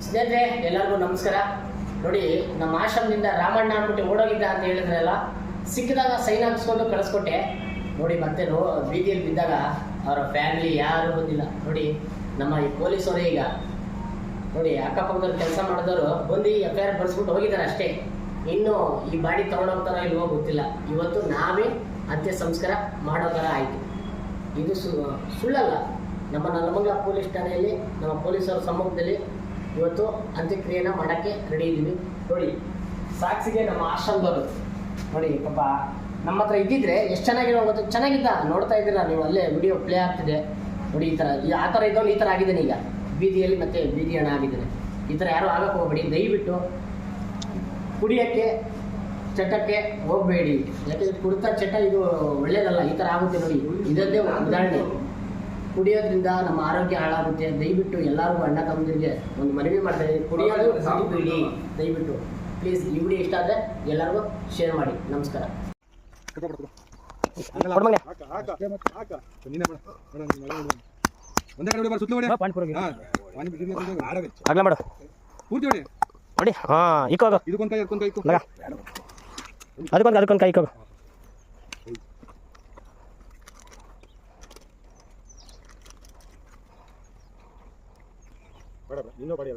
ಸ್ನೇಹಿತರೆ ಎಲ್ಲರಿಗೂ ನಮಸ್ಕಾರ. ನೋಡಿ, ನಮ್ಮ ಆಶ್ರಮದಿಂದ ರಾಮಣ್ಣ ಅಂದ್ಬಿಟ್ಟು ಓಡೋಗಿದ್ದ ಅಂತ ಹೇಳಿದ್ರಲ್ಲ, ಸಿಕ್ಕಿದಾಗ ಸೈನ್ ಹಾಕಿಸ್ಕೊಂಡು ಕಳಿಸ್ಕೊಟ್ಟೆ. ನೋಡಿ, ಮತ್ತೆ ಬೀದಿಯಲ್ಲಿ ಬಿದ್ದಾಗ ಅವರ ಫ್ಯಾಮಿಲಿ ಯಾರು ಬಂದಿಲ್ಲ. ನೋಡಿ, ನಮ್ಮ ಈ ಪೊಲೀಸವರೇ ಈಗ ನೋಡಿ ಅಕ್ಕಪಕ್ಕದಲ್ಲಿ ಕೆಲಸ ಮಾಡಿದವರು ಬಂದು FIR ಬರೆಸ್ಬಿಟ್ಟು ಹೋಗಿದ್ದಾರೆ ಅಷ್ಟೇ. ಇನ್ನು ಈ ಬಾಡಿ ತೊಗೊಂಡೋಗ್ತಾರೋ ಇಲ್ವೋ ಗೊತ್ತಿಲ್ಲ. ಇವತ್ತು ನಾವೇ ಅಂತ್ಯ ಸಂಸ್ಕಾರ ಮಾಡೋ ಥರ ಆಯಿತು. ಇದು ಸುಳ್ಳಲ್ಲ. ನಮ್ಮ ನಲಮಂಗಲ ಪೊಲೀಸ್ ಠಾಣೆಯಲ್ಲಿ ನಮ್ಮ ಪೊಲೀಸರ ಸಮ್ಮುಖದಲ್ಲಿ ಇವತ್ತು ಅಂತ್ಯಕ್ರಿಯೆನ ಮಾಡೋಕ್ಕೆ ರೆಡಿ ಇದ್ದೀವಿ. ನೋಡಿ, ಸಾಕ್ಷಿಗೆ ನಮ್ಮ ಆಶ್ರಮದವರು ನೋಡಿ, ಪಾಪ ನಮ್ಮ ಹತ್ರ ಇದ್ದಿದ್ರೆ ಎಷ್ಟು ಚೆನ್ನಾಗಿರೋ ಗೊತ್ತು. ಚೆನ್ನಾಗಿದ್ದ, ನೋಡ್ತಾ ಇದ್ದೀರಾ ನೀವು, ಅಲ್ಲೇ ವಿಡಿಯೋ ಪ್ಲೇ ಆಗ್ತಿದೆ. ನೋಡಿ, ಈ ಥರ ಆ ಥರ ಇದ್ದವನು ಈ ಥರ ಆಗಿದ್ದಾನೆ. ಈಗ ಬೀದಿಯಲ್ಲಿ ಮತ್ತೆ ಬೀದಿ ಹಣ ಆಗಿದ್ದಾನೆ. ಈ ಥರ ಯಾರು ಆಗಕ್ಕೆ ಹೋಗ್ಬೇಡಿ. ದಯವಿಟ್ಟು ಕುಡಿಯೋಕ್ಕೆ ಚಟಕ್ಕೆ ಹೋಗಬೇಡಿ. ಯಾಕೆಂದರೆ ಕುಡಿತ ಚಟ ಇದು ಒಳ್ಳೇದಲ್ಲ. ಈ ಥರ ಆಗುತ್ತೆ. ನೋಡಿ, ಇದರದ್ದೇ ಉದಾಹರಣೆ. ಕುಡಿಯೋದ್ರಿಂದ ನಮ್ಮ ಆರೋಗ್ಯ ಹಾಳಾಗುತ್ತೆ. ದಯವಿಟ್ಟು ಎಲ್ಲರೂ ಅಣ್ಣ ತಮ್ಮದಿರಿಗೆ ಒಂದು ಮನವಿ ಮಾಡ್ತಾರೆ, ಕುಡಿಯೋದು ಬಿಡಿ ದಯವಿಟ್ಟು. ಪ್ಲೀಸ್, ಈ ವಿಡಿಯೋ ಇಷ್ಟ ಆದರೆ ಎಲ್ಲರಿಗೂ ಶೇರ್ ಮಾಡಿ. ನಮಸ್ಕಾರ. ಅದಕ್ಕೊಂದು ಕೈ ಬೇಡ, ಇನ್ನೂ ಬಾಡಿ